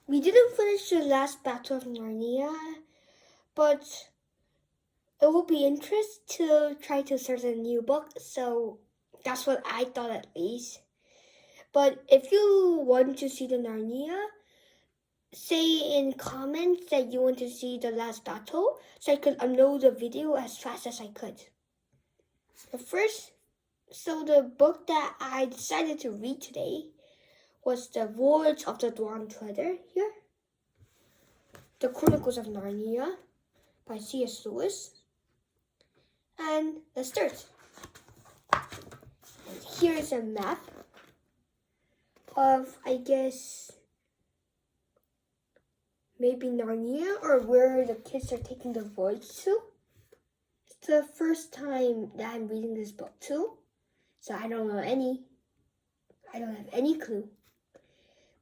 we didn't finish the last battle of Narnia, but it will be interesting to try to start a new book, so that's what I thought at least. But if you want to see the Narnia, say in comments that you want to see the last battle, so I could upload the video as fast as I could. The book that I decided to read today was The Voyage of the Dawn Treader here. The Chronicles of Narnia by C.S. Lewis. And let's start. And here is a map of, I guess, maybe Narnia or where the kids are taking the voyage to. It's the first time that I'm reading this book too, so I don't have any clue.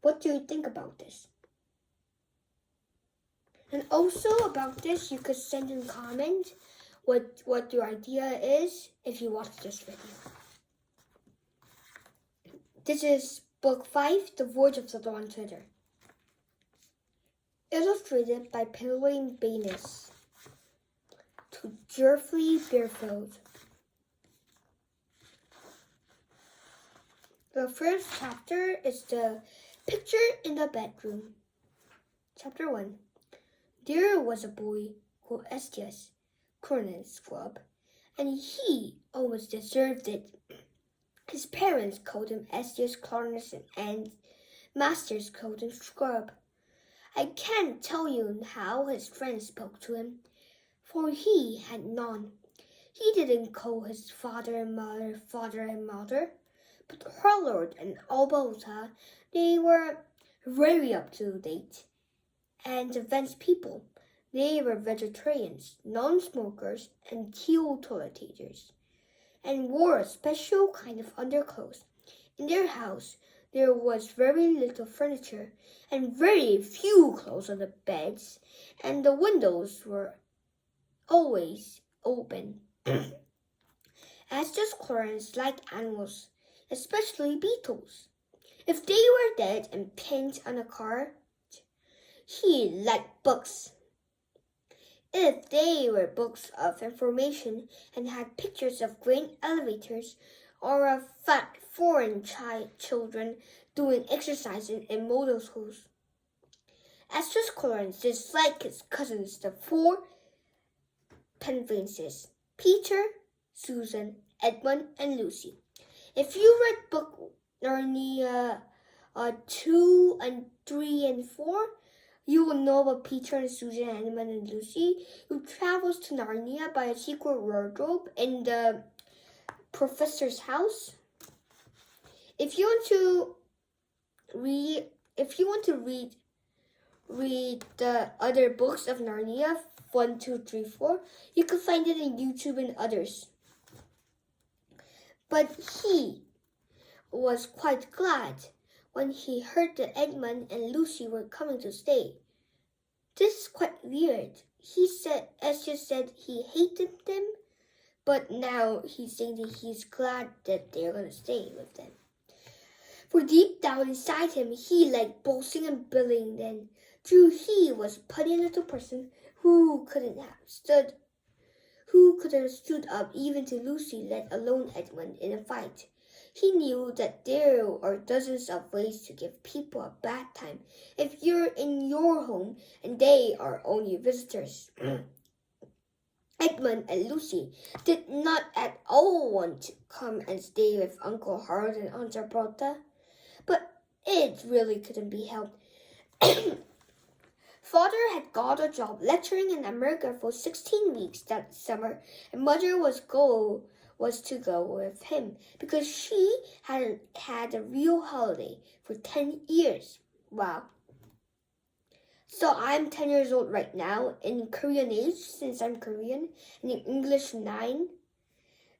What do you think about this? And also about this, you could send in comments what your idea is if you watch this video. This is Book 5, The Voyage of the Dawn Treader. Illustrated by Pilwayne Baynes. To Geoffrey Barefoot. The first chapter is the picture in the bedroom. Chapter 1. There was a boy called Estius, Cornet's scrub, and he almost deserved it. His parents called him Estius Clarnus and masters called him Scrub. I can't tell you how his friends spoke to him, for he had none. He didn't call his father and mother, but Harlord and Alberta, they were very up to date and advanced people. They were vegetarians, non-smokers, and teetotalers, and wore a special kind of underclothes. In their house, there was very little furniture and very few clothes on the beds, and the windows were always open. Estes Clarence liked animals, especially beetles. If they were dead and pinned on a card, he liked books. If they were books of information and had pictures of grain elevators or of fat foreign children doing exercises in model schools. Estes Clarence disliked his cousins, the four Penvances, Peter, Susan, Edmund, and Lucy. If you read book Narnia 2 and 3 and 4, you will know about Peter and Susan, Edmund, and Lucy, who travels to Narnia by a secret wardrobe in the professor's house. If you want to read the other books of Narnia, 1, 2, 3, 4, you can find it on YouTube and others. But he was quite glad when he heard that Edmund and Lucy were coming to stay. This is quite weird. Estes said he hated them, but now he's saying that he's glad that they're going to stay with them. For deep down inside him, he liked boasting and bullying them. True, he was a putty little person who couldn't have stood up even to Lucy, let alone Edmund, in a fight. He knew that there are dozens of ways to give people a bad time if you're in your home and they are only visitors. Edmund and Lucy did not at all want to come and stay with Uncle Harold and Aunt Alberta, but it really couldn't be helped. Father had got a job lecturing in America for 16 weeks that summer, and Mother was to go with him because she hadn't had a real holiday for 10 years. Wow. So I'm 10 years old right now in Korean age, since I'm Korean, and in English 9,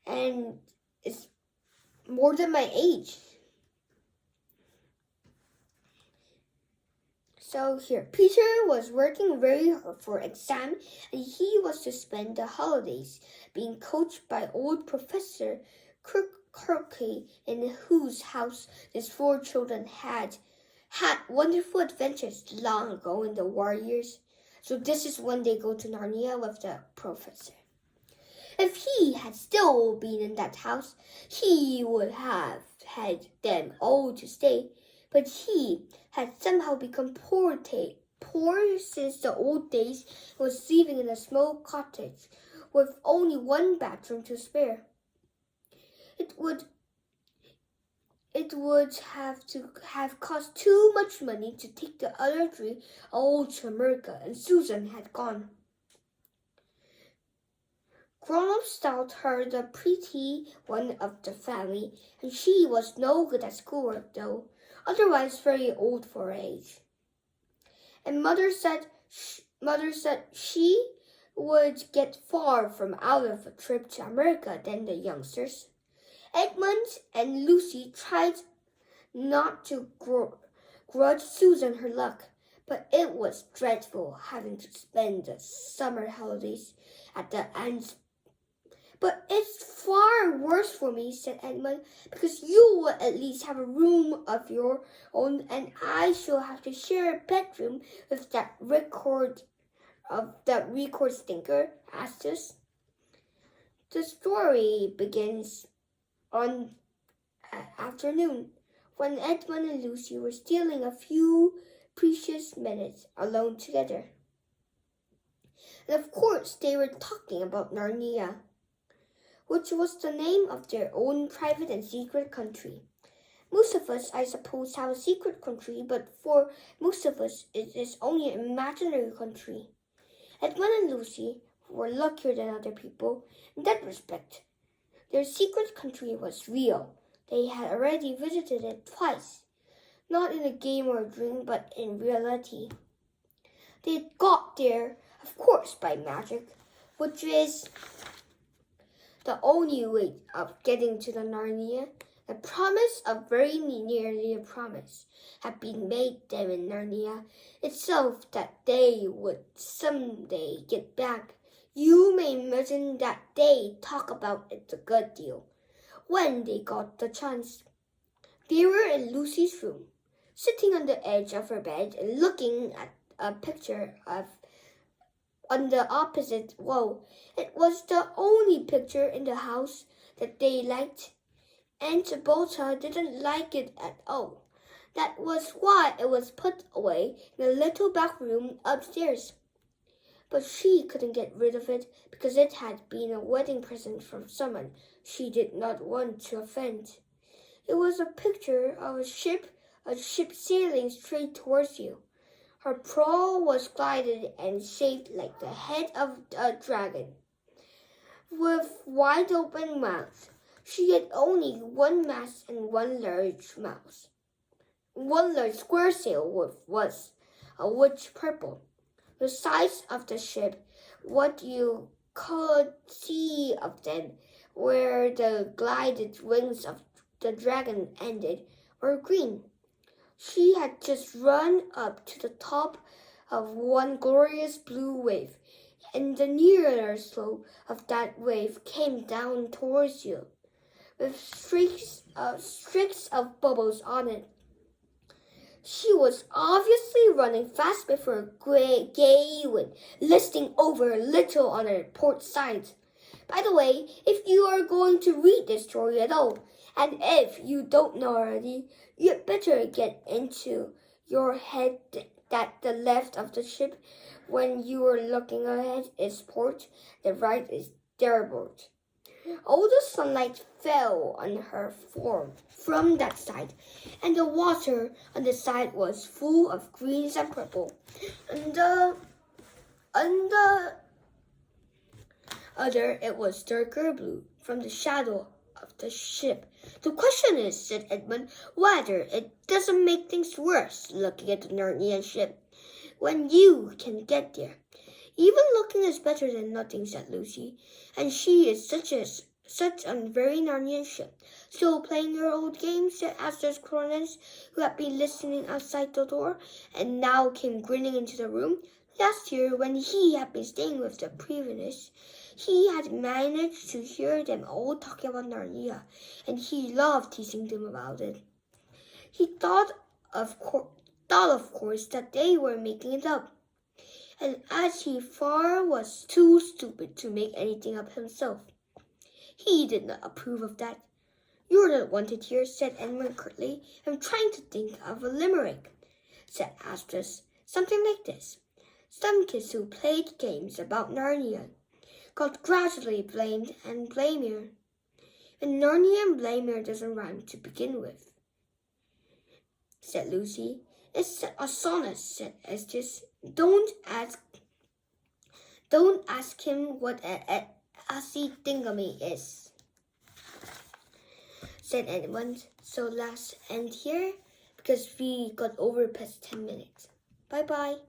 and it's more than my age. So here, Peter was working very hard for exam, and he was to spend the holidays being coached by old Professor Kirky, in whose house his 4 children had had wonderful adventures long ago in the war years. So this is when they go to Narnia with the professor. If he had still been in that house, he would have had them all to stay. But he had somehow become poor since the old days and was living in a small cottage with only one bathroom to spare. It would have cost too much money to take the other three all to America, and Susan had gone. Grown-ups thought her the pretty one of the family, and she was no good at schoolwork though, otherwise very old for her age. And Mother said she would get far from out of a trip to America than the youngsters. Edmund and Lucy tried not to grudge Susan her luck, but it was dreadful having to spend the summer holidays at the ends. But it's far worse for me, said Edmund, because you will at least have a room of your own, and I shall have to share a bedroom with that record stinker, Astus. The story begins on afternoon, when Edmund and Lucy were stealing a few precious minutes alone together. And of course they were talking about Narnia, which was the name of their own private and secret country. Most of us, I suppose, have a secret country, but for most of us, it is only an imaginary country. Edmund and Lucy were luckier than other people in that respect. Their secret country was real. They had already visited it twice, not in a game or a dream, but in reality. They got there, of course, by magic, which is the only way of getting to the Narnia. The promise of very nearly a promise had been made them in Narnia itself that they would someday get back. You may imagine that they talk about it a good deal when they got the chance. They were in Lucy's room, sitting on the edge of her bed and looking at a picture on the opposite wall. It was the only picture in the house that they liked. Aunt Bota didn't like it at all. That was why it was put away in a little back room upstairs. But she couldn't get rid of it because it had been a wedding present from someone she did not want to offend. It was a picture of a ship sailing straight towards you. Her prow was glided and shaped like the head of a dragon, with wide open mouth. She had only one mast and one large square sail was a rich purple. The size of the ship, what you could see of them, where the glided wings of the dragon ended, were green. She had just run up to the top of one glorious blue wave, and the nearer slope of that wave came down towards you, with streaks of bubbles on it. She was obviously running fast before a gay wind, listing over a little on her port side. By the way, if you are going to read this story at all, and if you don't know already, you'd better get into your head that the left of the ship, when you are looking ahead, is port, the right is starboard. All the sunlight fell on her form from that side, and the water on the side was full of greens and purple. And the other, it was darker blue from the shadow of the ship. The question is, said Edmund, whether it doesn't make things worse looking at the Narnia ship when you can get there. Even looking is better than nothing, said Lucy, and she is such a very Narnian ship. Still playing your old game, said Astor's Cronus, who had been listening outside the door, and now came grinning into the room. Last year, when he had been staying with the Prevenists, he had managed to hear them all talking about Narnia, and he loved teasing them about it. He thought, of thought, of course, that they were making it up. And as he far was too stupid to make anything up himself, he did not approve of that. "You're not wanted here," said Edmund curtly. "I'm trying to think of a limerick," said Astrid. "Something like this. Some kids who played games about Narnia got gradually blamed and blamier. And Narnia and blamier doesn't rhyme to begin with," said Lucy. "It's a sonnet," said Estes. Don't ask him what a assy thingamy is," said Edmund. "So let's end here because we got over past 10 minutes. Bye-bye."